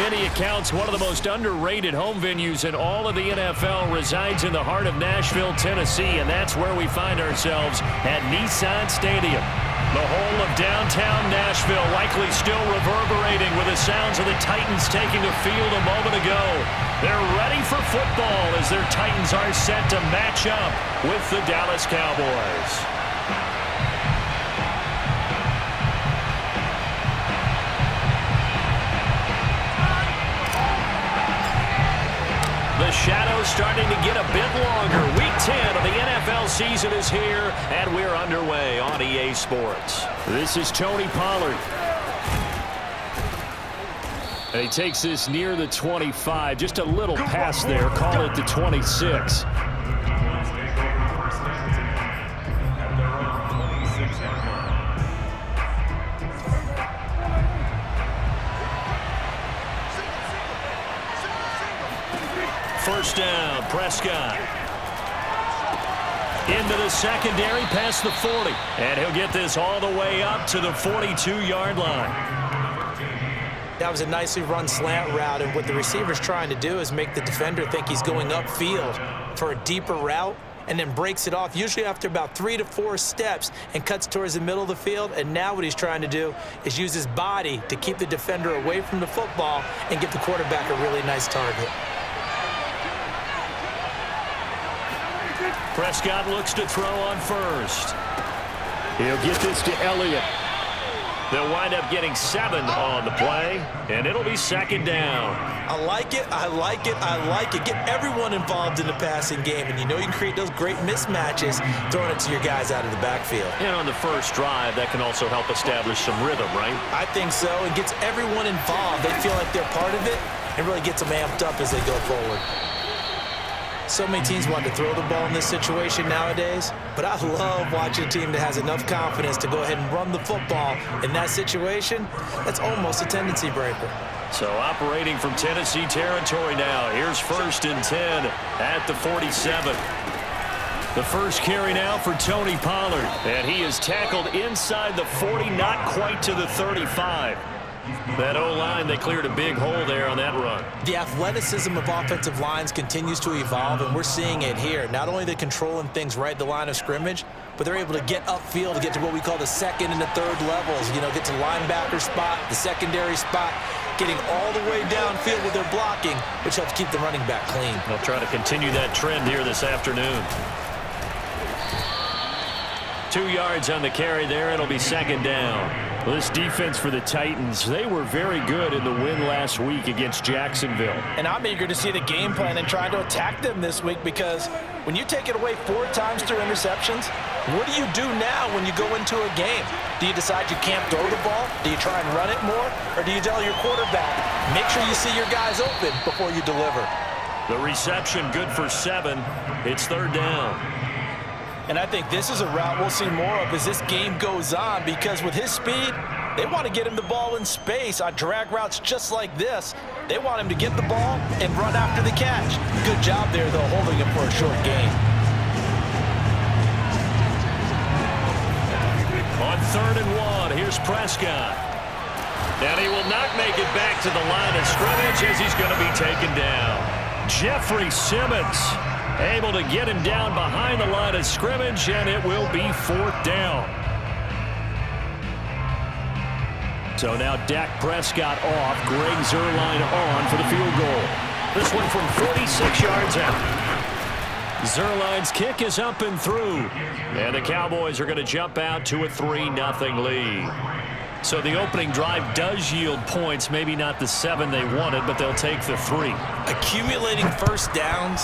many accounts, one of the most underrated home venues in all of the NFL resides in the heart of Nashville, Tennessee, and that's where we find ourselves at Nissan Stadium. The whole of downtown Nashville likely still reverberating with the sounds of the Titans taking the field a moment ago. They're ready for football as their Titans are set to match up with the Dallas Cowboys. The shadow's starting to get a bit longer. Week 10 of the NFL season is here, and we're underway on EA Sports. This is Tony Pollard. And he takes this near the 25. Just a little pass there. Call it the 26. First down, Prescott. Into the secondary, past the 40. And he'll get this all the way up to the 42-yard line. That was a nicely run slant route, and what the receiver's trying to do is make the defender think he's going upfield for a deeper route, and then breaks it off, usually after about 3 to 4 steps, and cuts towards the middle of the field. And now what he's trying to do is use his body to keep the defender away from the football and give the quarterback a really nice target. Prescott looks to throw on first. He'll get this to Elliott. They'll wind up getting 7 on the play, and it'll be second down. I like it, I like it, I like it. Get everyone involved in the passing game, and you know you can create those great mismatches throwing it to your guys out of the backfield. And on the first drive, that can also help establish some rhythm, right? I think so. It gets everyone involved. They feel like they're part of it, and really gets them amped up as they go forward. So many teams want to throw the ball in this situation nowadays, but I love watching a team that has enough confidence to go ahead and run the football. In that situation, that's almost a tendency breaker. So operating from Tennessee territory now. Here's 1st and 10 at the 47. The first carry now for Tony Pollard, and he is tackled inside the 40, not quite to the 35. That O-line, they cleared a big hole there on that run. The athleticism of offensive lines continues to evolve, and we're seeing it here. Not only are they controlling things right at the line of scrimmage, but they're able to get upfield to get to what we call the second and the third levels. You know, get to the linebacker spot, the secondary spot, getting all the way downfield with their blocking, which helps keep the running back clean. They'll try to continue that trend here this afternoon. 2 yards on the carry there. It'll be second down. Well, this defense for the Titans, they were very good in the win last week against Jacksonville. And I'm eager to see the game plan and trying to attack them this week, because when you take it away 4 times through interceptions, what do you do now when you go into a game? Do you decide you can't throw the ball? Do you try and run it more? Or do you tell your quarterback, make sure you see your guys open before you deliver? The reception good for 7. It's third down. And I think this is a route we'll see more of as this game goes on, because with his speed, they want to get him the ball in space on drag routes just like this. They want him to get the ball and run after the catch. Good job there, though, holding him for a short gain. On 3rd and 1, here's Prescott. And he will not make it back to the line of scrimmage as he's going to be taken down. Jeffrey Simmons able to get him down behind the line of scrimmage, and it will be 4th down. So now Dak Prescott off, Greg Zuerlein on for the field goal. This one from 46 yards out. Zuerlein's kick is up and through, and the Cowboys are going to jump out to a 3-0 lead. So the opening drive does yield points, maybe not the 7 they wanted, but they'll take the 3. Accumulating first downs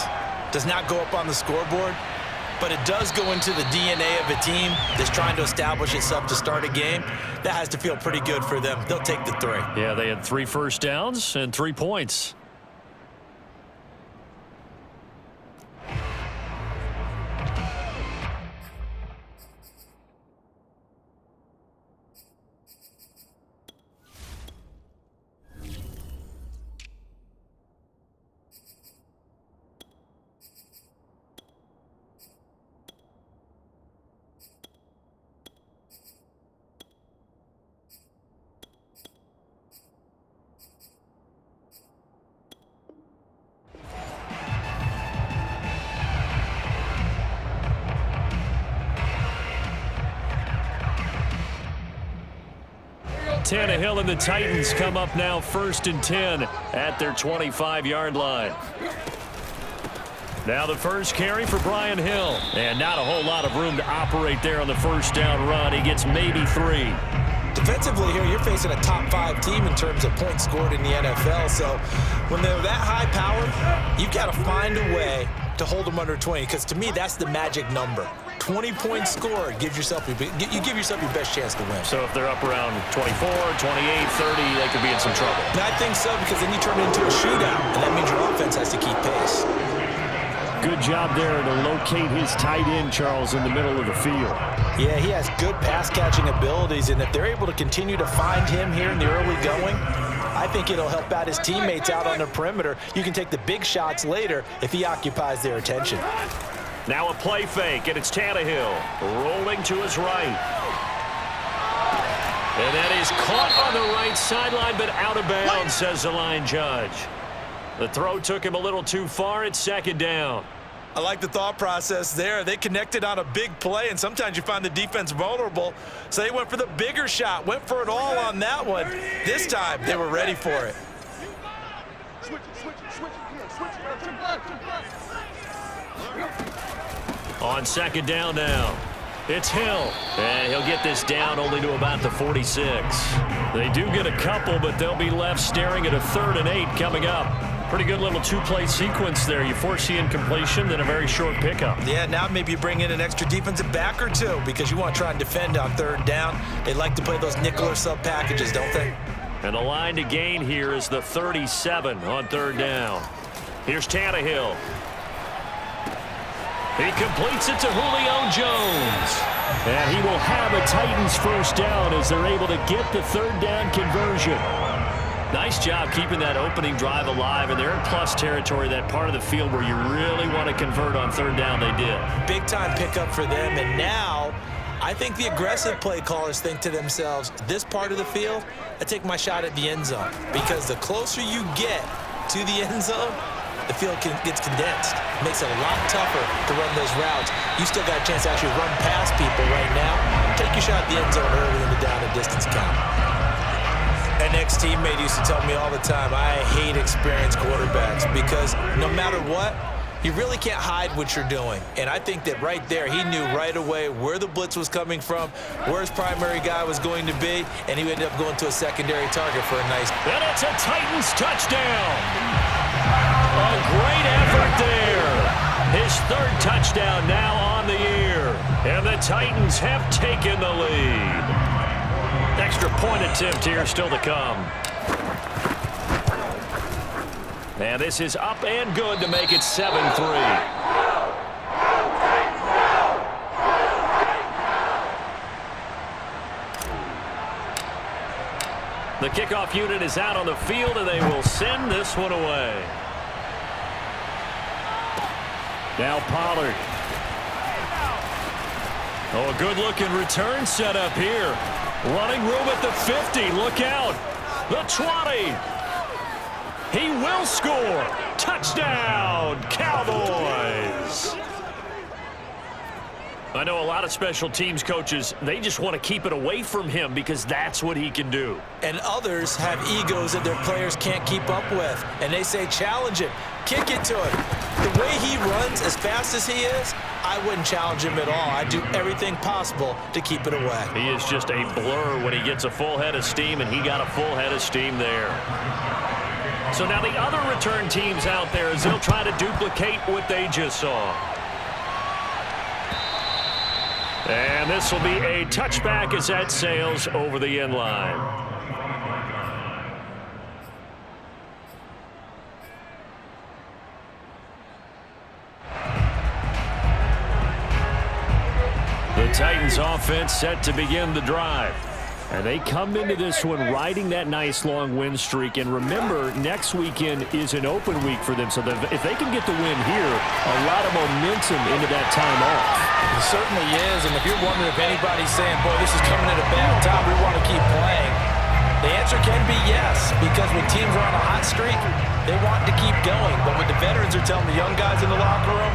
does not go up on the scoreboard, but it does go into the DNA of a team that's trying to establish itself to start a game. That has to feel pretty good for them. They'll take the 3. Yeah, they had 3 first downs and 3 points. Tannehill and the Titans come up now 1st and 10 at their 25-yard line. Now the first carry for Brian Hill. And not a whole lot of room to operate there on the first down run. He gets maybe 3. Defensively here, you're facing a top 5 team in terms of points scored in the NFL. So when they're that high powered, you've got to find a way to hold them under 20. Because to me, that's the magic number. 20 points scored, you give yourself your best chance to win. So if they're up around 24, 28, 30, they could be in some trouble. And I think so, because then you turn it into a shootout, and that means your offense has to keep pace. Good job there to locate his tight end, Charles, in the middle of the field. Yeah, he has good pass-catching abilities, and if they're able to continue to find him here in the early going, I think it'll help out his teammates out on the perimeter. You can take the big shots later if he occupies their attention. Now a play fake, and it's Tannehill rolling to his right. And that is caught on the right sideline, but out of bounds, says the line judge. The throw took him a little too far. It's 2nd down. I like the thought process there. They connected on a big play, and sometimes you find the defense vulnerable. So they went for the bigger shot, went for it all on that one. This time, they were ready for it. On 2nd down now, it's Hill. And he'll get this down only to about the 46. They do get a couple, but they'll be left staring at a 3rd and 8 coming up. Pretty good little 2-play sequence there. You force the incompletion, then a very short pickup. Yeah, now maybe you bring in an extra defensive back or 2 because you want to try and defend on 3rd down. They like to play those nickel or sub packages, don't they? And the line to gain here is the 37 on 3rd down. Here's Tannehill. He completes it to Julio Jones. And he will have a Titans first down as they're able to get the 3rd down conversion. Nice job keeping that opening drive alive, and they're in plus territory, that part of the field where you really want to convert on 3rd down. They did. Big-time pickup for them, and now I think the aggressive play callers think to themselves, this part of the field, I take my shot at the end zone, because the closer you get to the end zone, the field gets condensed. It makes it a lot tougher to run those routes. You still got a chance to actually run past people right now. Take your shot at the end zone early in the down and distance count. An ex-teammate used to tell me all the time, I hate experienced quarterbacks because no matter what, you really can't hide what you're doing. And I think that right there, he knew right away where the blitz was coming from, where his primary guy was going to be, and he ended up going to a secondary target for a nice. And it's a Titans touchdown. A great effort there. His 3rd touchdown now on the year. And the Titans have taken the lead. Extra point attempt here still to come. And this is up and good to make it 7-3. The kickoff unit is out on the field, and they will send this one away. Now Pollard. Oh, a good-looking return set up here. Running room at the 50. Look out. The 20. He will score. Touchdown, Cowboys. I know a lot of special teams coaches, they just want to keep it away from him because that's what he can do. And others have egos that their players can't keep up with. And they say, challenge him. Kick it to him. The way he runs as fast as he is, I wouldn't challenge him at all. I'd do everything possible to keep it away. He is just a blur when he gets a full head of steam, and he got a full head of steam there. So now the other return teams out there, as they'll try to duplicate what they just saw. And this will be a touchback as that sails over the end line. The Titans offense set to begin the drive. And they come into this one riding that nice long win streak. And remember, next weekend is an open week for them. So if they can get the win here, a lot of momentum into that time off. It certainly is. And if you're wondering if anybody's saying, boy, this is coming at a bad time, we want to keep playing, the answer can be yes. Because when teams are on a hot streak, they want to keep going. But what the veterans are telling the young guys in the locker room,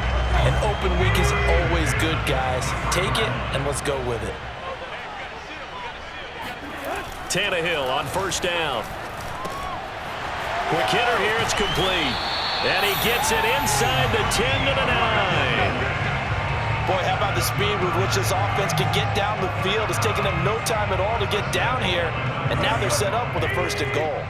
an open week is always good, guys. Take it and let's go with it. Tannehill on first down. Quick hitter here, it's complete. And he gets it inside the 10 to the 9. Boy, how about the speed with which this offense can get down the field? It's taken them no time at all to get down here, and now they're set up with a first and goal.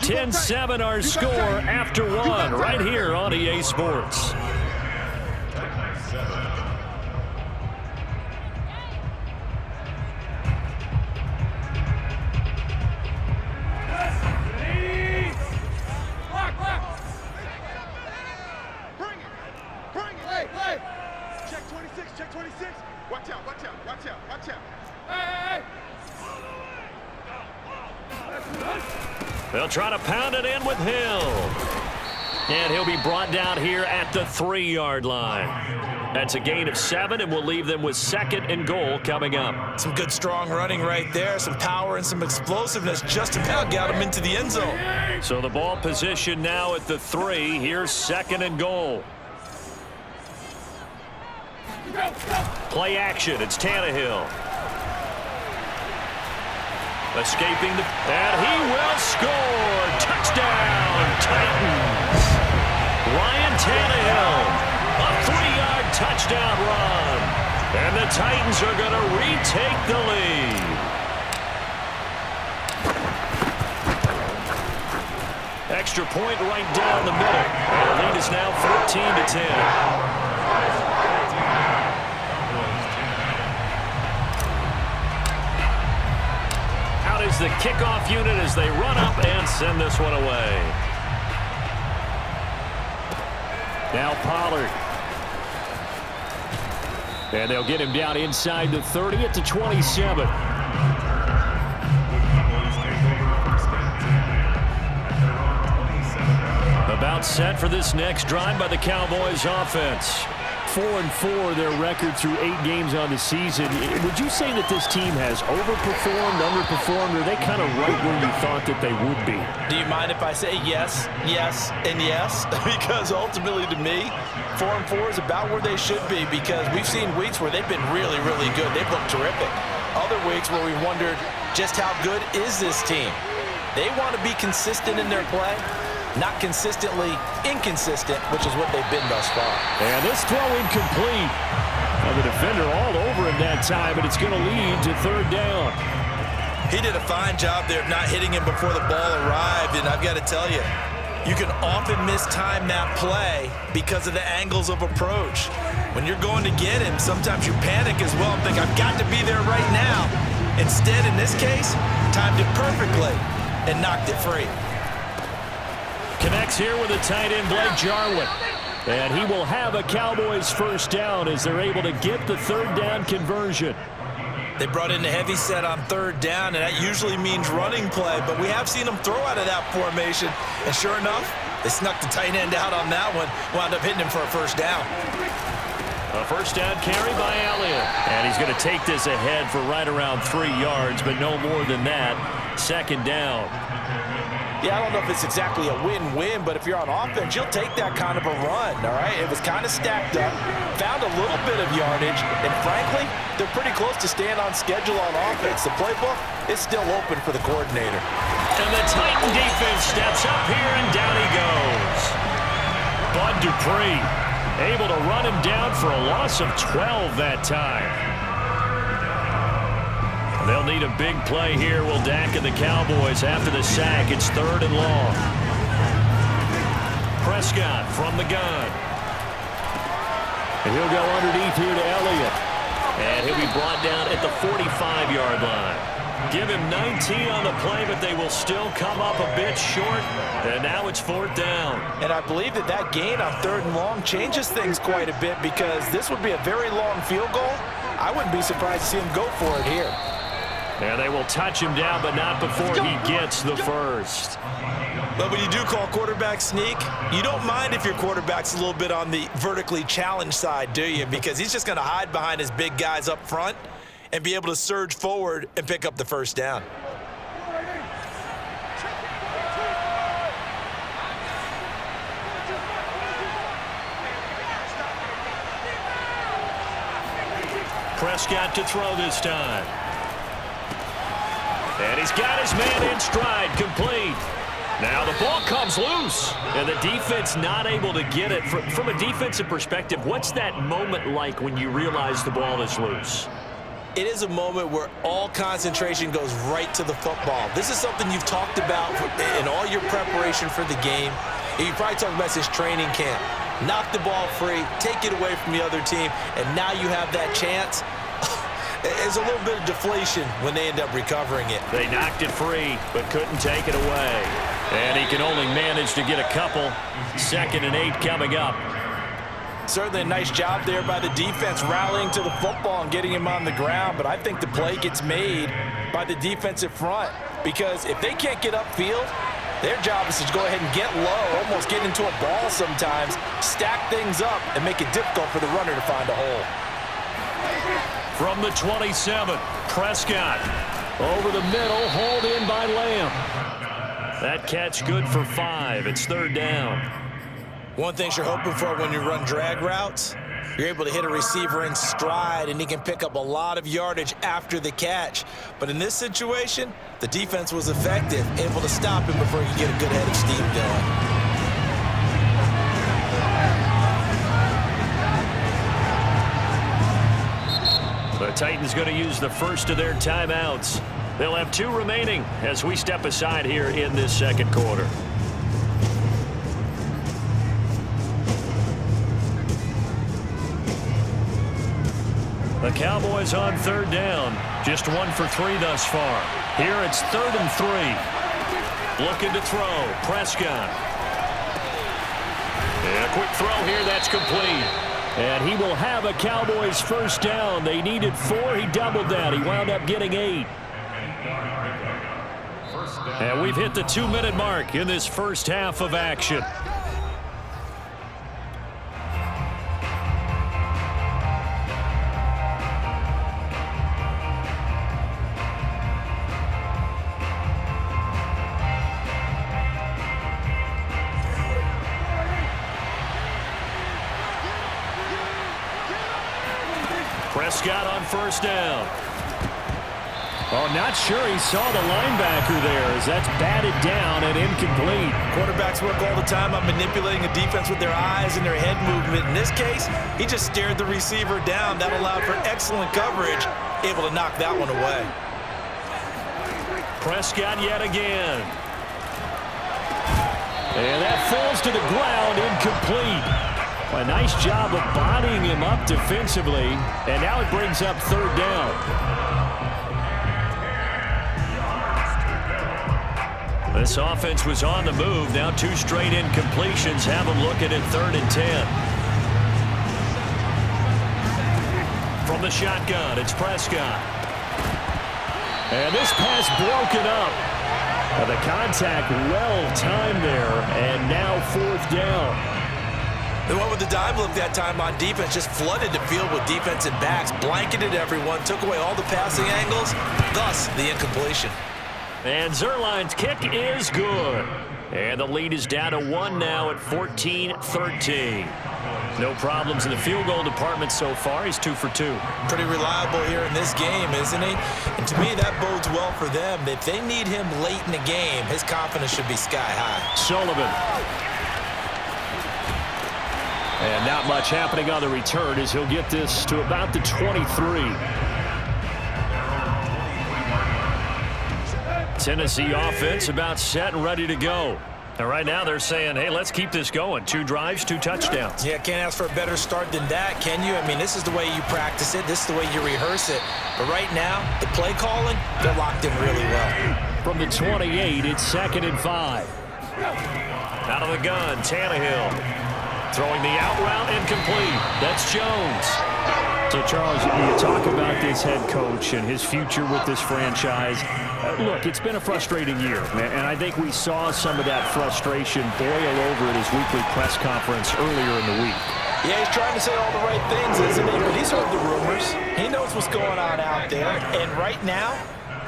10-7 our score after one right here on EA Sports. They'll try to pound it in with Hill. And he'll be brought down here at the 3-yard line. That's a gain of 7, and we'll leave them with second and goal coming up. Some good strong running right there, some power and some explosiveness just about got him into the end zone. So the ball position now at the 3. Here's second and goal. Play action, it's Tannehill. Escaping the... And he will score! Touchdown, Titans! Ryan Tannehill, a 3-yard touchdown run. And the Titans are going to retake the lead. Extra point right down the middle. And the lead is now 14-10. Is the kickoff unit as they run up and send this one away. Now Pollard. And they'll get him down inside the 30 at the 27. About set for this next drive by the Cowboys offense. 4-4 their record through 8 games on the season. Would you say that this team has overperformed, underperformed, or are they kind of right where you thought that they would be? Do you mind if I say yes, yes, and yes? Because ultimately to me, 4-4 is about where they should be, because we've seen weeks where they've been really, really good. They've looked terrific. Other weeks where we wondered just how good is this team? They want to be consistent in their play. Not consistently inconsistent, which is what they've been thus far. And this throw incomplete. Now the defender all over him that time, but it's going to lead to third down. He did a fine job there of not hitting him before the ball arrived, and I've got to tell you, you can often mistime that play because of the angles of approach. When you're going to get him, sometimes you panic as well and think, I've got to be there right now. Instead, in this case, timed it perfectly and knocked it free. Connects here with a tight end, Blake Jarwin. And he will have a Cowboys first down as they're able to get the third down conversion. They brought in the heavy set on third down, and that usually means running play, but we have seen them throw out of that formation, and sure enough, they snuck the tight end out on that one, wound up hitting him for a first down. A first down carry by Elliott. And he's going to take this ahead for right around 3 yards, but no more than that. Second down. Yeah, I don't know if it's exactly a win-win, but if you're on offense, you'll take that kind of a run, all right? It was kind of stacked up, found a little bit of yardage, and frankly, they're pretty close to staying on schedule on offense. The playbook is still open for the coordinator. And the Titan defense steps up here, and down he goes. Bud Dupree able to run him down for a loss of 12 that time. They'll need a big play here. Will Dak and the Cowboys after the sack. It's third and long. Prescott from the gun. And he'll go underneath here to Elliott. And he'll be brought down at the 45-yard line. Give him 19 on the play, but they will still come up a bit short. And now it's fourth down. And I believe that that gain on third and long changes things quite a bit, because this would be a very long field goal. I wouldn't be surprised to see him go for it here. And they will touch him down, but not before he gets the first. But when you do call quarterback sneak, you don't mind if your quarterback's a little bit on the vertically challenged side, do you? Because he's just going to hide behind his big guys up front and be able to surge forward and pick up the first down. Prescott to throw this time. And he's got his man in stride, complete. Now the ball comes loose, and the defense not able to get it. From a defensive perspective, what's that moment like when you realize the ball is loose? It is a moment where all concentration goes right to the football. This is something you've talked about in all your preparation for the game. And you probably talked about this training camp. Knock the ball free, take it away from the other team, and now you have that chance. There's a little bit of deflation when they end up recovering it. They knocked it free, but couldn't take it away. And he can only manage to get a couple. 2nd and 8 coming up. Certainly a nice job there by the defense rallying to the football and getting him on the ground, but I think the play gets made by the defensive front because if they can't get upfield, their job is to go ahead and get low, almost get into a ball sometimes, stack things up, and make it difficult for the runner to find a hole. From the 27, Prescott over the middle, hauled in by Lamb. That catch good for 5. It's 3rd down. One thing you're hoping for when you run drag routes, you're able to hit a receiver in stride, and he can pick up a lot of yardage after the catch. But in this situation, the defense was effective, able to stop him before he could get a good head of steam going. The Titans going to use the first of their timeouts. They'll have 2 remaining as we step aside here in this 2nd quarter. The Cowboys on 3rd down. Just 1 for 3 thus far. Here it's 3rd and 3. Looking to throw. Prescott. And a quick throw here. That's complete. And he will have a Cowboys 1st down. They needed 4. He doubled that. He wound up getting 8. And we've hit the 2-minute mark in this first half of action. Prescott on 1st down. Oh, not sure he saw the linebacker there as that's batted down and incomplete. Quarterbacks work all the time on manipulating a defense with their eyes and their head movement. In this case, he just stared the receiver down. That allowed for excellent coverage, able to knock that one away. Prescott yet again. And that falls to the ground, incomplete. A nice job of bodying him up defensively, and now it brings up 3rd down. This offense was on the move. Now 2 straight incompletions have them looking at 3rd and 10. From the shotgun, it's Prescott. And this pass broken up. The contact well timed there, and now 4th down. They went with the dime look that time on defense, just flooded the field with defensive backs, blanketed everyone, took away all the passing angles, thus the incompletion. And Zerline's kick is good. And the lead is down to 1 now at 14-13. No problems in the field goal department so far. He's 2 for 2. Pretty reliable here in this game, isn't he? And to me, that bodes well for them. If they need him late in the game, his confidence should be sky high. Sullivan. And not much happening on the return as he'll get this to about the 23. Tennessee offense about set and ready to go. And right now they're saying, hey, let's keep this going. 2 drives, 2 touchdowns. Yeah, can't ask for a better start than that, can you? I mean, this is the way you practice it. This is the way you rehearse it. But right now, the play calling, they're locked in really well. From the 28, it's 2nd and 5. Out of the gun, Tannehill. Throwing the out route, incomplete. That's Jones. So, Charles, you talk about this head coach and his future with this franchise. Look, it's been a frustrating year, and I think we saw some of that frustration boil over at his weekly press conference earlier in the week. Yeah, he's trying to say all the right things, isn't he? But he's heard the rumors. He knows what's going on out there. And right now,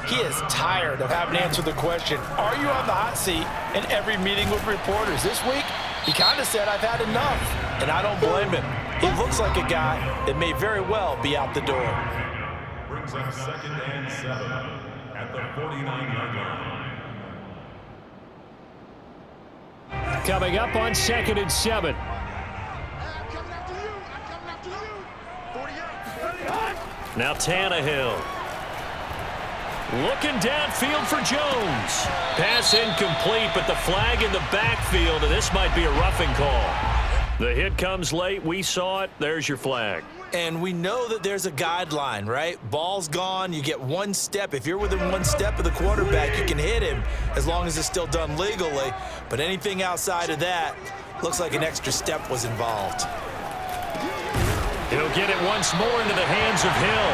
he is tired of having to answer the question, are you on the hot seat in every meeting with reporters? This week, he kind of said, I've had enough. And I don't blame him. He looks like a guy that may very well be out the door. brings up 2nd and 7 at the 49-yard line. Coming up on 2nd and 7. Now Tannehill. Looking downfield for Jones. Pass incomplete, but the flag in the backfield, and this might be a roughing call. The hit comes late. We saw it. There's your flag. And we know that there's a guideline, right? Ball's gone. You get one step. If you're within one step of the quarterback, you can hit him as long as it's still done legally. But anything outside of that, looks like an extra step was involved. He'll get it once more into the hands of Hill.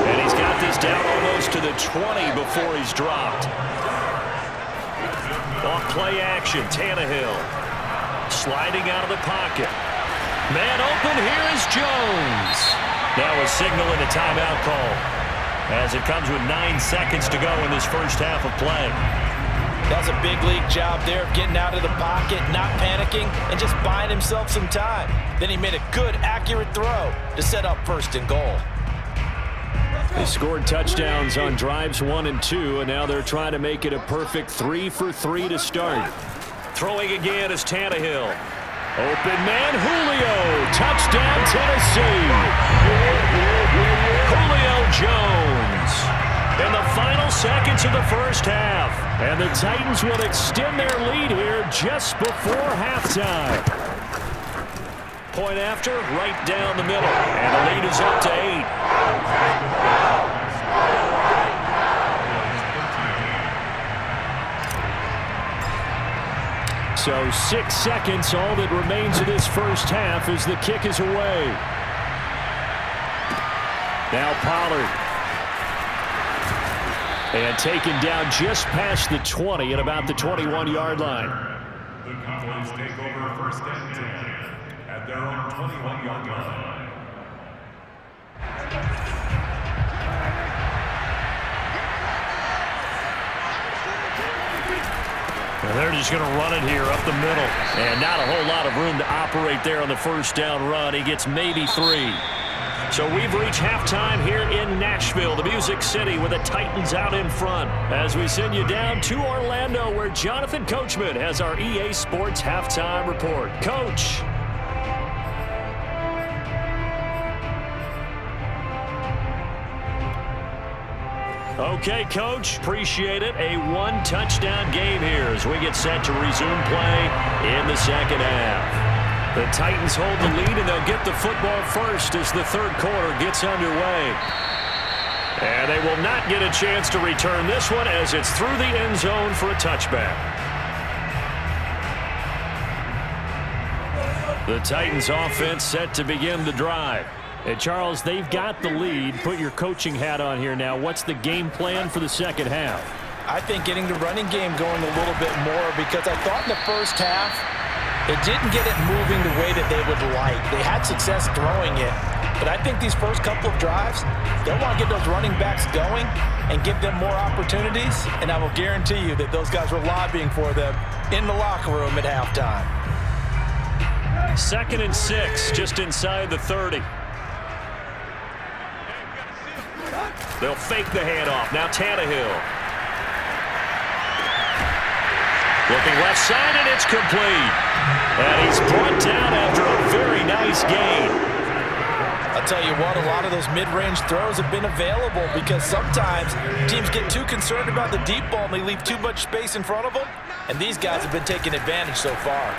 And he's got this down almost to the 20 before he's dropped. Off play action, Tannehill. Sliding out of the pocket. Man open, here is Jones. Now a signal and a timeout call as it comes with 9 seconds to go in this first half of play. That's a big league job there of getting out of the pocket, not panicking, and just buying himself some time. Then he made a good, accurate throw to set up 1st and goal. They scored touchdowns on drives 1 and 2, and now they're trying to make it a perfect 3 for 3 to start. Throwing again is Tannehill. Open man, Julio. Touchdown, Tennessee. Julio Jones. In the final seconds of the first half. And the Titans will extend their lead here just before halftime. Point after, right down the middle. And the lead is up to 8. So 6 seconds, all that remains of this first half as the kick is away. Now Pollard. And taken down just past the 20 at about the 21-yard line. The Cowboys take over 1st and 10 at their own 21-yard line. And they're just going to run it here up the middle. And not a whole lot of room to operate there on the first down run. He gets maybe 3. So we've reached halftime here in Nashville, the Music City, with the Titans out in front. As we send you down to Orlando, where Jonathan Coachman has our EA Sports halftime report. Coach. Okay, Coach, appreciate it. A 1-touchdown game here as we get set to resume play in the second half. The Titans hold the lead, and they'll get the football first as the third quarter gets underway. And they will not get a chance to return this one as it's through the end zone for a touchback. The Titans offense set to begin the drive. And Charles, they've got the lead. Put your coaching hat on here now. What's the game plan for the second half? I think getting the running game going a little bit more, because I thought in the first half, it didn't get it moving the way that they would like. They had success throwing it, but I think these first couple of drives, they'll want to get those running backs going and give them more opportunities, and I will guarantee you that those guys were lobbying for them in the locker room at halftime. 2nd and 6, just inside the 30. They'll fake the handoff. Now Tannehill. Looking left side, and it's complete. And he's brought down after a very nice gain. I'll tell you what, a lot of those mid-range throws have been available because sometimes teams get too concerned about the deep ball and they leave too much space in front of them, and these guys have been taking advantage so far.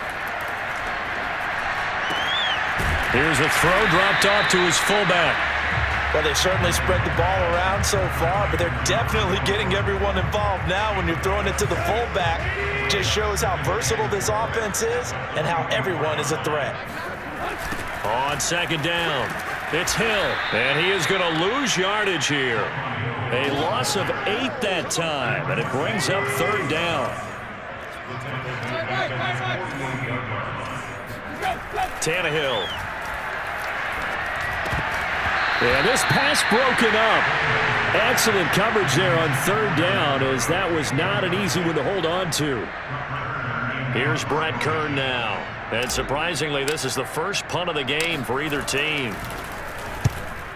Here's a throw dropped off to his fullback. Well, they certainly spread the ball around so far, but they're definitely getting everyone involved now when you're throwing it to the fullback. Just shows how versatile this offense is and how everyone is a threat. On 2nd down, it's Hill, and he is going to lose yardage here. A loss of 8 that time, and it brings up 3rd down. Tannehill. And this pass broken up. Excellent coverage there on 3rd down, as that was not an easy one to hold on to. Here's Brett Kern now. And surprisingly, this is the first punt of the game for either team.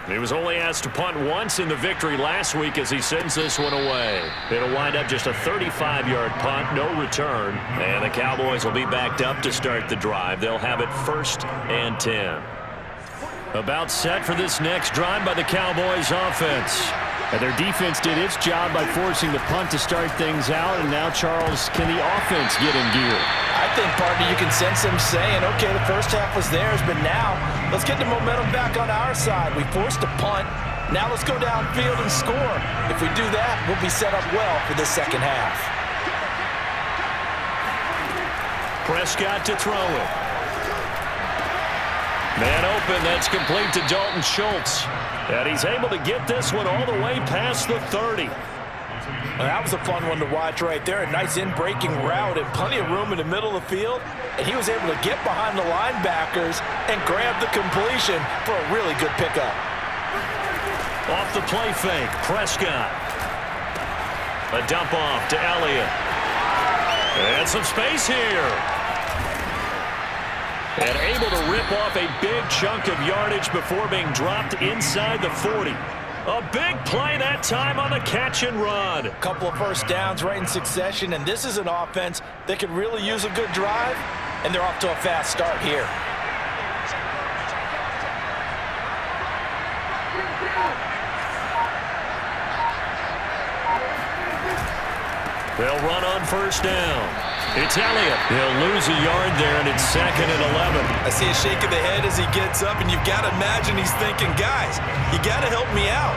He was only asked to punt once in the victory last week as he sends this one away. It'll wind up just a 35-yard punt, no return. And the Cowboys will be backed up to start the drive. They'll have it 1st and 10. About set for this next drive by the Cowboys offense. And their defense did its job by forcing the punt to start things out. And now, Charles, can the offense get in gear? I think, partner, you can sense them saying, okay, the first half was theirs, but now let's get the momentum back on our side. We forced a punt. Now let's go downfield and score. If we do that, we'll be set up well for the second half. Prescott to throw it. Man open, that's complete to Dalton Schultz. And he's able to get this one all the way past the 30. Well, that was a fun one to watch right there. A nice in-breaking route and plenty of room in the middle of the field. And he was able to get behind the linebackers and grab the completion for a really good pickup. Off the play fake, Prescott. A dump off to Elliott. And some space here. And able to rip off a big chunk of yardage before being dropped inside the 40. A big play that time on the catch and run. A couple of first downs right in succession, and this is an offense that could really use a good drive, and they're off to a fast start here. They'll run on first down. It's Elliott. He'll lose a yard there, and it's 2nd and 11. I see a shake of the head as he gets up, and you've got to imagine he's thinking, guys, you got to help me out.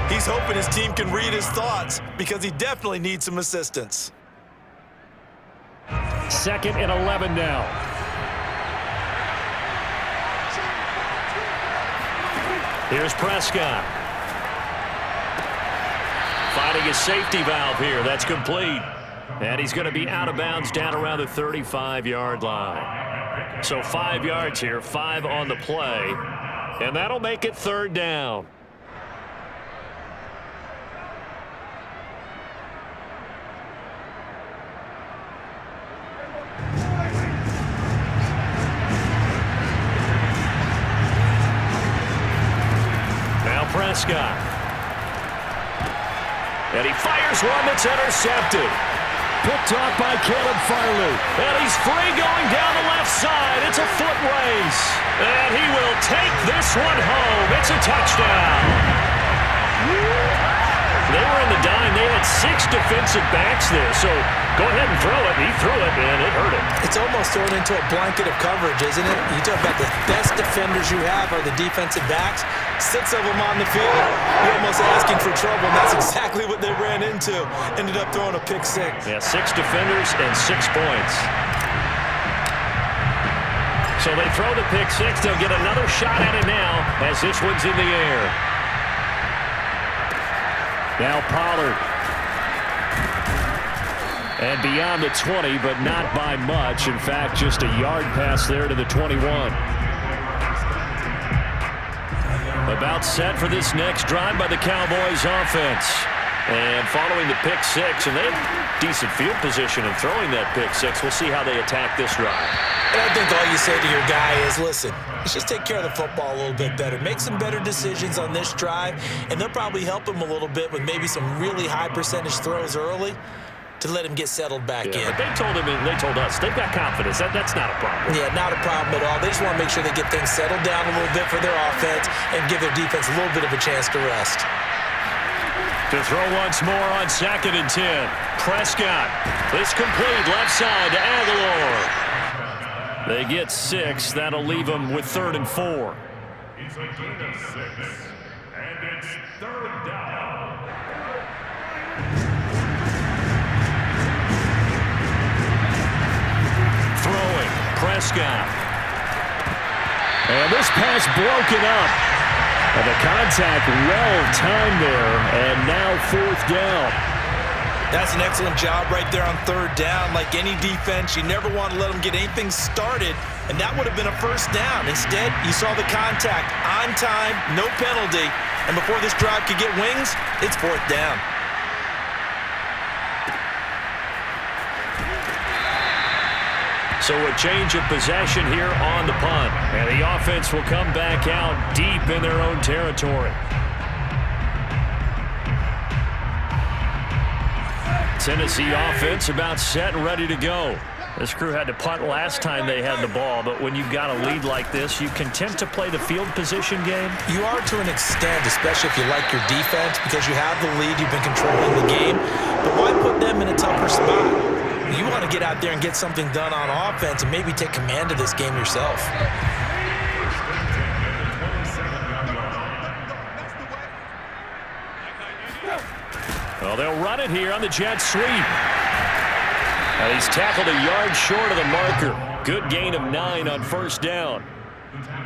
He's hoping his team can read his thoughts because he definitely needs some assistance. 2nd and 11 now. Here's Prescott. Finding a safety valve here. That's complete. And he's going to be out of bounds down around the 35-yard line. So 5 yards here, 5 on the play. And that'll make it 3rd down. Now Prescott. And he fires one that's intercepted. Picked off by Caleb Farley. And he's free going down the left side. It's a foot race. And he will take this one home. It's a touchdown. They were in the dime. They had 6 defensive backs there. So go ahead and throw it. He threw it, and it hurt him. It's almost thrown into a blanket of coverage, isn't it? You talk about the best defenders you have are the defensive backs. 6 of them on the field. You're almost asking for trouble, and that's exactly what they ran into. Ended up throwing a pick 6. Yeah, 6 defenders and 6 points. So they throw the pick 6. They'll get another shot at it now as this one's in the air. Now Pollard. And beyond the 20, but not by much. In fact, just a yard pass there to the 21. About set for this next drive by the Cowboys offense. And following the pick 6, and they have decent field position in throwing that pick 6. We'll see how they attack this drive. And I think all you say to your guy is, listen, let's just take care of the football a little bit better. Make some better decisions on this drive, and they'll probably help him a little bit with maybe some really high percentage throws early to let him get settled back in. But they told him, and they told us, they've got confidence. That's not a problem. Yeah, not a problem at all. They just want to make sure they get things settled down a little bit for their offense and give their defense a little bit of a chance to rest. To throw once more on 2nd and 10. Prescott. It's complete left side to Aguilar. They get 6. That'll leave them with 3rd and 4. It's a gain of 6, and it's 3rd down. Throwing. Prescott. And this pass broken up. And the contact well timed there, and now 4th down. That's an excellent job right there on 3rd down. Like any defense, you never want to let them get anything started, and that would have been a 1st down. Instead, you saw the contact on time, no penalty, and before this drive could get wings, it's 4th down. So a change of possession here on the punt. And the offense will come back out deep in their own territory. Tennessee offense about set and ready to go. This crew had to punt last time they had the ball, but when you've got a lead like this, you content to play the field position game? You are to an extent, especially if you like your defense, because you have the lead, you've been controlling the game. But why put them in a tougher spot? You want to get out there and get something done on offense and maybe take command of this game yourself. Well, they'll run it here on the jet sweep. And he's tackled a yard short of the marker. Good gain of 9 on first down.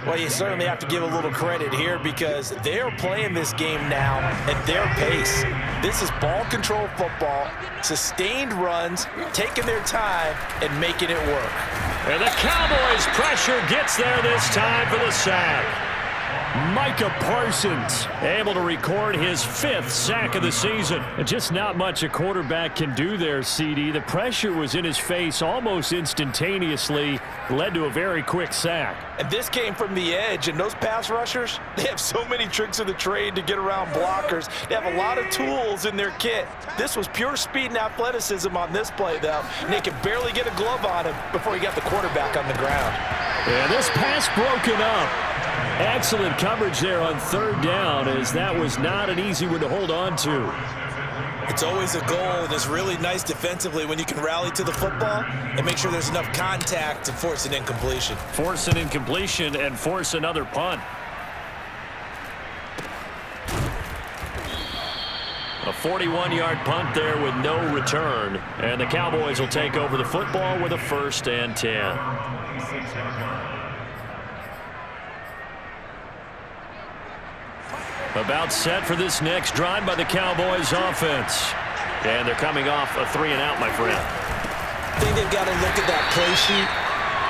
Well, you certainly have to give a little credit here because they're playing this game now at their pace. This is ball control football, sustained runs, taking their time, and making it work. And the Cowboys' pressure gets there this time for the sack. Micah Parsons able to record his 5th sack of the season. Just not much a quarterback can do there, CD. The pressure was in his face almost instantaneously, led to a very quick sack. And this came from the edge, and those pass rushers, they have so many tricks of the trade to get around blockers. They have a lot of tools in their kit. This was pure speed and athleticism on this play, though, and they could barely get a glove on him before he got the quarterback on the ground. Yeah, this pass broken up. Excellent coverage there on third down, as that was not an easy one to hold on to. It's always a goal, and it's really nice defensively when you can rally to the football and make sure there's enough contact to force an incompletion. Force an incompletion and force another punt. A 41-yard punt there with no return, and the Cowboys will take over the football with a 1st and 10. About set for this next drive by the Cowboys offense. And they're coming off a 3-and-out, my friend. I think they've got to look at that play sheet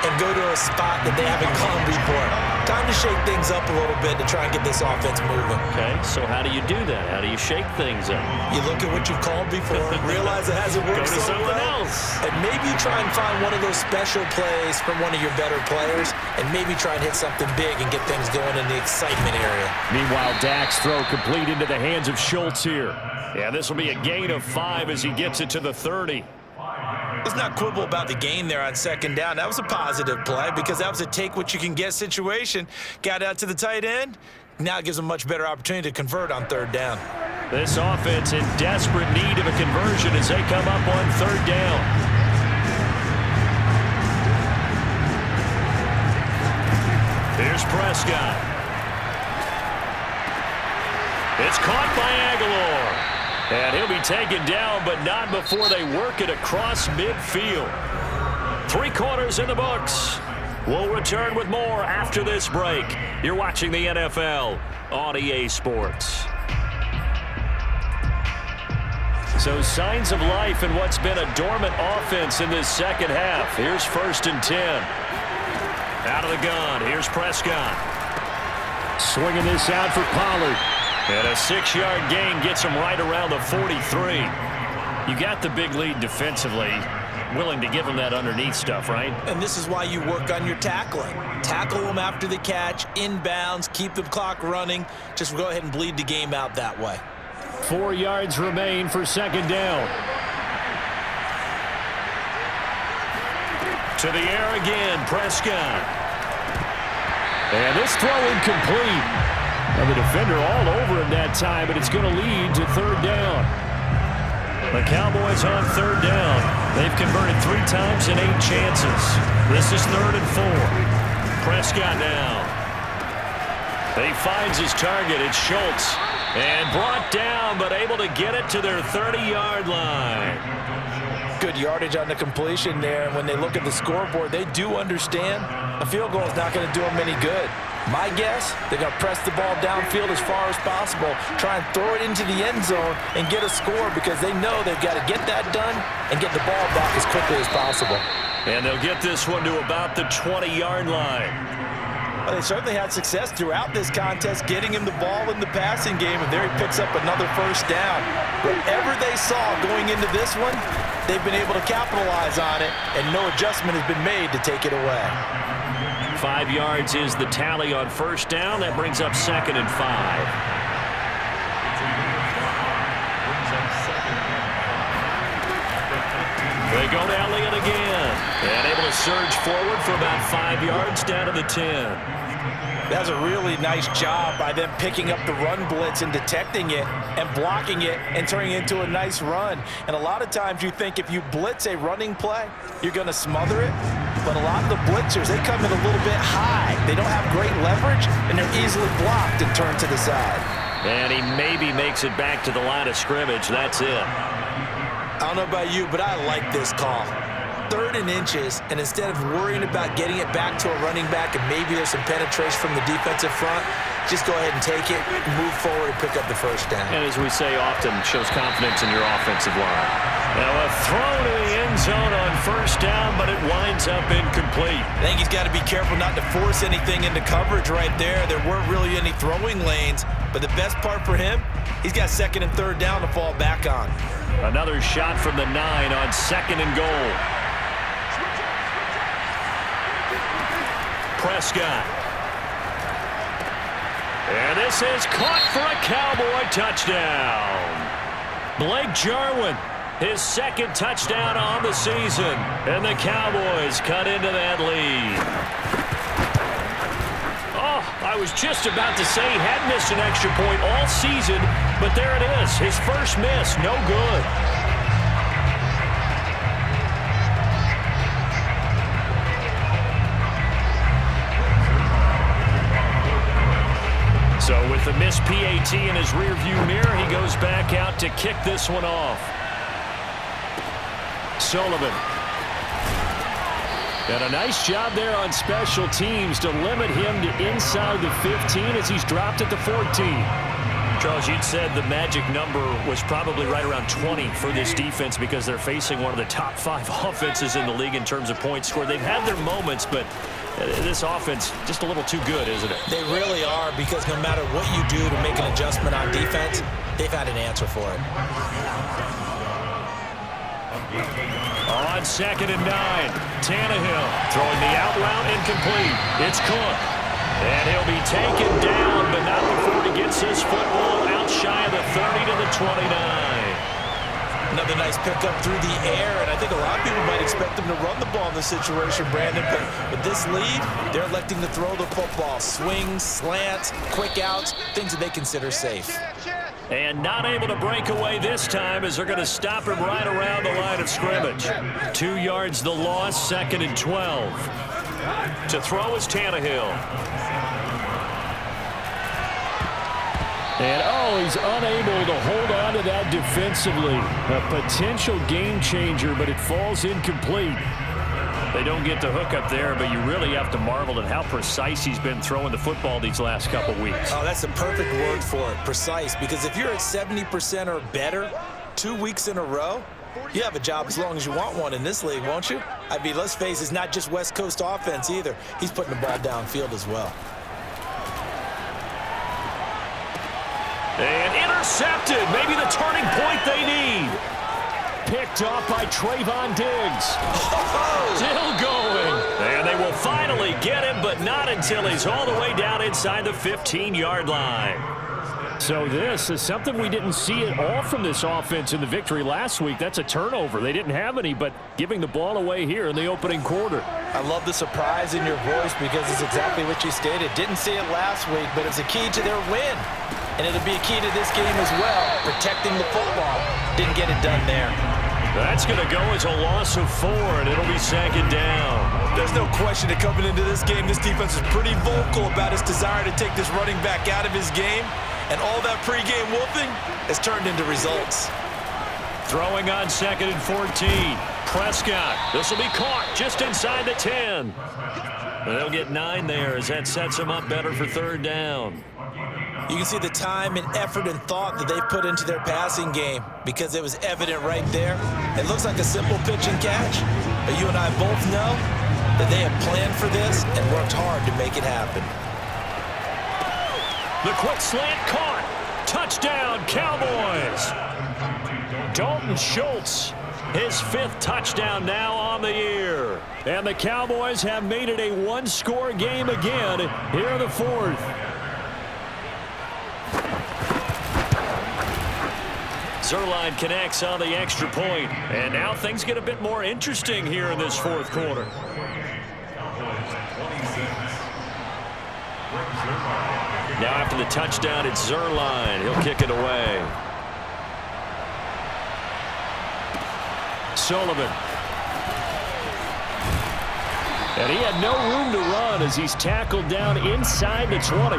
and go to a spot that they haven't gone before. Time to shake things up a little bit to try and get this offense moving. Okay, so how do you do that? How do you shake things up? You look at what you've called before, realize it hasn't worked so well, else. and maybe try and find one of those special plays from one of your better players, and maybe try and hit something big and get things going in the excitement area. Meanwhile, Dak's throw complete into the hands of Schultz here. Yeah, this will be a gain of 5 as he gets it to the 30. Let's not quibble about the gain there on second down. That was a positive play because that was a take-what-you-can-get situation. Got out to the tight end. Now it gives them a much better opportunity to convert on third down. This offense in desperate need of a conversion as they come up on third down. Here's Prescott. It's caught by Aguilar. And he'll be taken down, but not before they work it across midfield. 3 quarters in the books. We'll return with more after this break. You're watching the NFL on EA Sports. So signs of life in what's been a dormant offense in this second half. Here's 1st and 10. Out of the gun. Here's Prescott. Swinging this out for Pollard. And a 6-yard gain gets him right around the 43. You got the big lead defensively. Willing to give him that underneath stuff, right? And this is why you work on your tackling. Tackle them after the catch, inbounds, keep the clock running. Just go ahead and bleed the game out that way. 4 yards remain for second down. To the air again, Prescott. And this throw incomplete. Now the defender all over him that time, but it's going to lead to third down. The Cowboys on third down. They've converted 3 times in 8 chances. This is 3rd and 4. Prescott now. He finds his target. It's Schultz. And brought down, but able to get it to their 30-yard line. Good yardage on the completion there. And when they look at the scoreboard, they do understand a field goal is not going to do them any good. My guess, they're going to press the ball downfield as far as possible, try and throw it into the end zone and get a score because they know they've got to get that done and get the ball back as quickly as possible. And they'll get this one to about the 20-yard line. Well, they certainly had success throughout this contest getting him the ball in the passing game, and there he picks up another 1st down. Whatever they saw going into this one, they've been able to capitalize on it, and no adjustment has been made to take it away. 5 yards is the tally on first down. That brings up 2nd and 5. They go to Elliott again. And able to surge forward for about 5 yards down to the 10. That's a really nice job by them picking up the run blitz and detecting it and blocking it and turning it into a nice run. And a lot of times you think if you blitz a running play, you're going to smother it. But a lot of the blitzers, they come in a little bit high. They don't have great leverage, and they're easily blocked and turned to the side. And he maybe makes it back to the line of scrimmage. That's it. I don't know about you, but I like this call. 3rd and inches, and instead of worrying about getting it back to a running back and maybe there's some penetration from the defensive front, just go ahead and take it, move forward, and pick up the first down. And as we say often, shows confidence in your offensive line. Now a throw to the end zone on first down, but it winds up incomplete. I think he's got to be careful not to force anything into coverage right there. There weren't really any throwing lanes, but the best part for him, he's got 2nd and 3rd down to fall back on. Another shot from the 9 on 2nd and goal. Prescott. And this is caught for a Cowboy touchdown. Blake Jarwin, his 2nd touchdown on the season. And the Cowboys cut into that lead. Oh, I was just about to say he had missed an extra point all season, but there it is. His first miss, no good. So with the missed PAT in his rearview mirror, he goes back out to kick this one off. Sullivan. And a nice job there on special teams to limit him to inside the 15 as he's dropped at the 14. Charles, you'd said the magic number was probably right around 20 for this defense because they're facing one of the top 5 offenses in the league in terms of points scored. They've had their moments, but this offense just a little too good, isn't it? They really are, because no matter what you do to make an adjustment on defense, they've had an answer for it. On 2nd and 9, Tannehill throwing the out route incomplete. It's Cook. And he'll be taken down, but not before he gets his football out shy of the 30 to the 29. Another nice pickup through the air, and I think a lot of people might expect them to run the ball in this situation, Brandon, but with this lead, they're electing to throw the football. Swings, slants, quick outs, things that they consider safe. And not able to break away this time as they're going to stop him right around the line of scrimmage. 2 yards the loss, 2nd and 12. To throw is Tannehill. And, oh, he's unable to hold on to that defensively. A potential game changer, but it falls incomplete. They don't get the hook up there, but you really have to marvel at how precise he's been throwing the football these last couple weeks. Oh, that's the perfect word for it, precise, because if you're at 70% or better 2 weeks in a row, you have a job as long as you want one in this league, won't you? I mean, let's face it, it's not just West Coast offense either. He's putting the ball downfield as well. And intercepted. Maybe the turning point they need. Picked off by Trayvon Diggs. Still going. And they will finally get him, but not until he's all the way down inside the 15-yard line. So this is something we didn't see at all from this offense in the victory last week. That's a turnover. They didn't have any, but giving the ball away here in the opening quarter. I love the surprise in your voice because it's exactly what you stated. Didn't see it last week, but it's a key to their win. And it'll be a key to this game as well, protecting the football. Didn't get it done there. That's going to go as a loss of 4, and it'll be 2nd down. There's no question that coming into this game, this defense is pretty vocal about its desire to take this running back out of his game. And all that pregame wolfing has turned into results. Throwing on 2nd and 14. Prescott. This will be caught just inside the 10. They'll get 9 there as that sets them up better for 3rd down. You can see the time and effort and thought that they put into their passing game because it was evident right there. It looks like a simple pitch and catch, but you and I both know that they have planned for this and worked hard to make it happen. The quick slant caught. Touchdown, Cowboys. Dalton Schultz His 5th touchdown now on the year. And the Cowboys have made it a one-score game again here in the 4th. Zuerlein connects on the extra point. And now things get a bit more interesting here in this 4th quarter. Now after the touchdown, it's Zuerlein. He'll kick it away. Sullivan. And he had no room to run as he's tackled down inside the 20.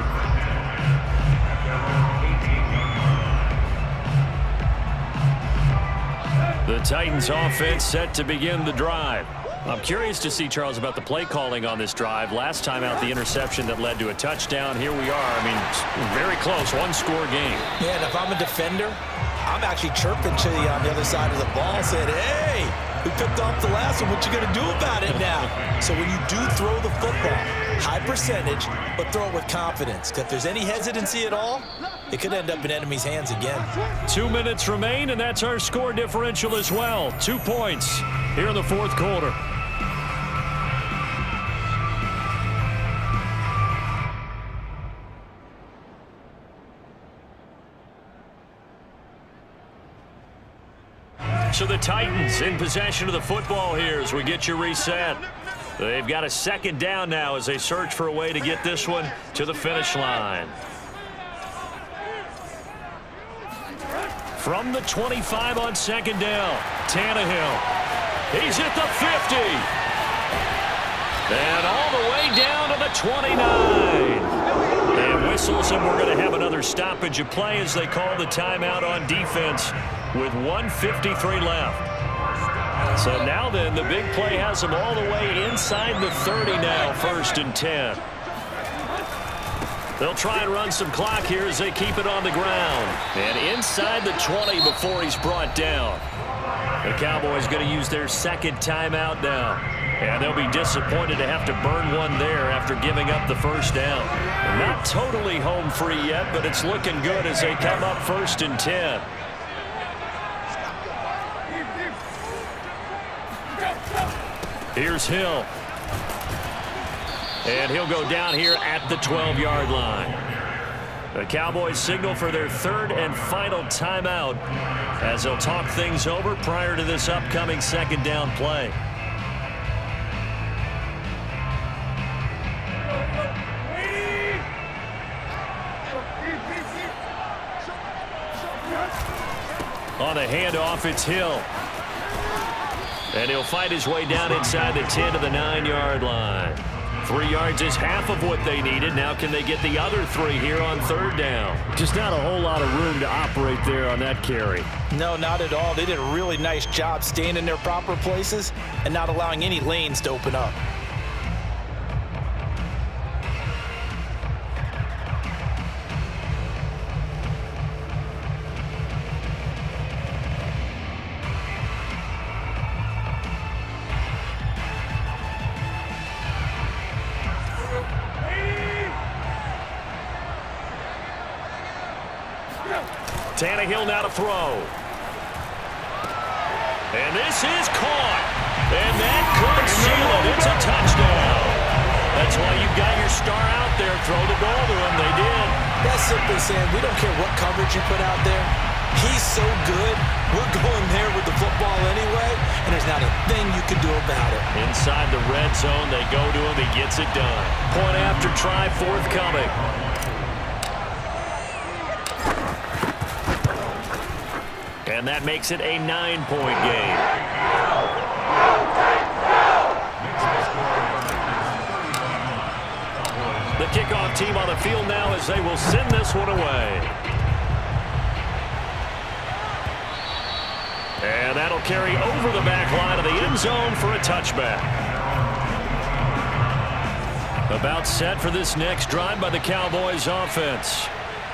The Titans offense set to begin the drive. I'm curious to see, Charles, about the play calling on this drive. Last time out, the interception that led to a touchdown. Here we are. I mean, very close, one-score game. Yeah, and if I'm a defender, I'm actually chirping to you on the other side of the ball, saying, hey, we picked off the last one. What you going to do about it now? So when you do throw the football, high percentage, but throw it with confidence. Because if there's any hesitancy at all, it could end up in enemy's hands again. 2 minutes remain, and that's our score differential as well. 2 points here in the 4th quarter. So the Titans in possession of the football here as we get you reset. They've got a 2nd down now as they search for a way to get this one to the finish line. From the 25 on 2nd down, Tannehill. He's at the 50. And all the way down to the 29. And whistles, and we're going to have another stoppage of play as they call the timeout on defense with 1:53 left. So now then, the big play has them all the way inside the 30 now, 1st and 10. They'll try and run some clock here as they keep it on the ground. And inside the 20 before he's brought down. The Cowboys going to use their 2nd timeout now. And they'll be disappointed to have to burn one there after giving up the 1st down. They're not totally home free yet, but it's looking good as they come up 1st and 10. Here's Hill. And he'll go down here at the 12-yard line. The Cowboys signal for their 3rd and final timeout as they'll talk things over prior to this upcoming 2nd down play. On the handoff, it's Hill. And he'll fight his way down inside the 10 to the 9-yard line. 3 yards is half of what they needed. Now can they get the other 3 here on 3rd down? Just not a whole lot of room to operate there on that carry. No, not at all. They did a really nice job staying in their proper places and not allowing any lanes to open up. Tannehill now to throw. And this is caught. And that could seal it. It's a touchdown. That's why you've got your star out there. Throw the ball to him. They did. That's simply saying we don't care what coverage you put out there. He's so good. We're going there with the football anyway, and there's not a thing you can do about it. Inside the red zone, they go to him. He gets it done. Point after try forthcoming. And that makes it a 9-point game. The kickoff team on the field now as they will send this one away. And that'll carry over the back line of the end zone for a touchback. About set for this next drive by the Cowboys offense.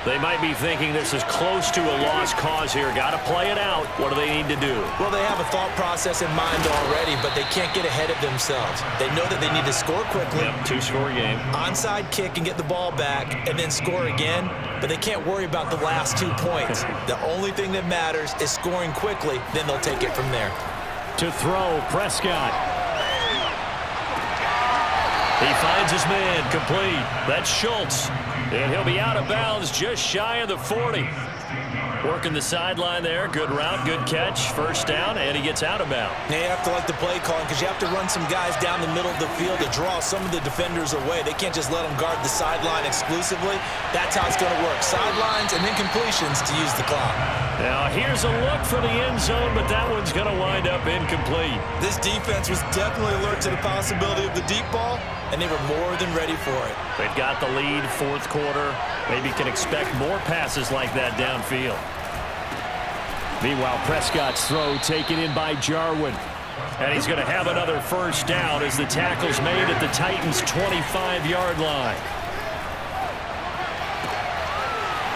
They might be thinking this is close to a lost cause here. Got to play it out. What do they need to do? Well, they have a thought process in mind already, but they can't get ahead of themselves. They know that they need to score quickly. Yep, 2-score game. Onside kick and get the ball back and then score again, but they can't worry about the last 2 points. The only thing that matters is scoring quickly, then they'll take it from there. To throw, Prescott. He finds his man, complete. That's Schultz. And he'll be out of bounds just shy of the 40. Working the sideline there. Good route, good catch. First down, and he gets out of bounds. Now you have to like the play calling because you have to run some guys down the middle of the field to draw some of the defenders away. They can't just let them guard the sideline exclusively. That's how it's going to work. Sidelines and then completions to use the clock. Now here's a look for the end zone, but that one's going to wind up incomplete. This defense was definitely alert to the possibility of the deep ball, and they were more than ready for it. They've got the lead, fourth quarter. Maybe can expect more passes like that downfield. Meanwhile, Prescott's throw taken in by Jarwin. And he's going to have another first down as the tackle's made at the Titans' 25-yard line.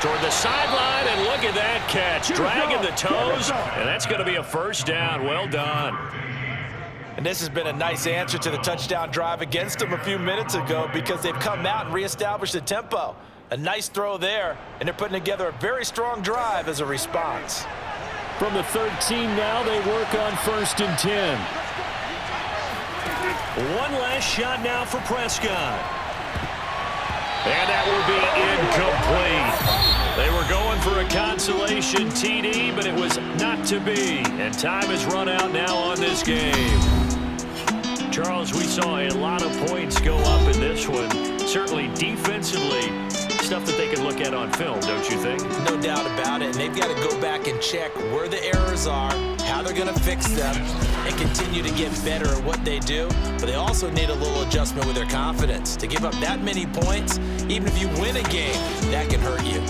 Toward the sideline, and look at that catch. Dragging the toes, and that's going to be a first down. Well done. And this has been a nice answer to the touchdown drive against them a few minutes ago because they've come out and reestablished the tempo. A nice throw there, and they're putting together a very strong drive as a response. From the 13 now, they work on 1st and 10. One last shot now for Prescott. And that will be incomplete. They were going for a consolation TD, but it was not to be. And time has run out now on this game. Charles, we saw a lot of points go up in this one. Certainly defensively, stuff that they can look at on film, don't you think? No doubt about it. And they've got to go back and check where the errors are, how they're going to fix them, and continue to get better at what they do. But they also need a little adjustment with their confidence. To give up that many points, even if you win a game, that can hurt you.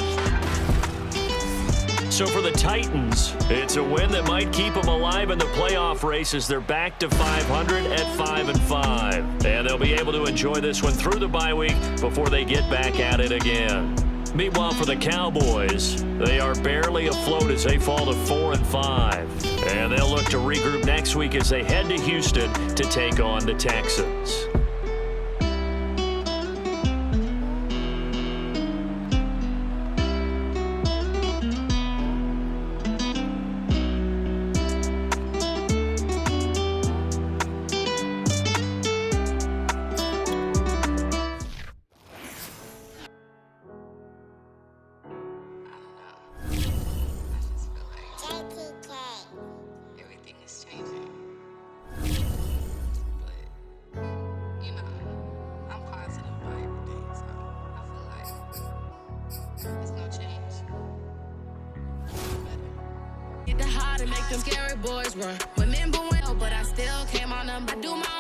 So for the Titans, it's a win that might keep them alive in the playoff race as they're back to 500 at 5-5. And they'll be able to enjoy this one through the bye week before they get back at it again. Meanwhile, for the Cowboys, they are barely afloat as they fall to 4-5. And they'll look to regroup next week as they head to Houston to take on the Texans. Make them scary boys run. Remember when, but I still came on them. I do my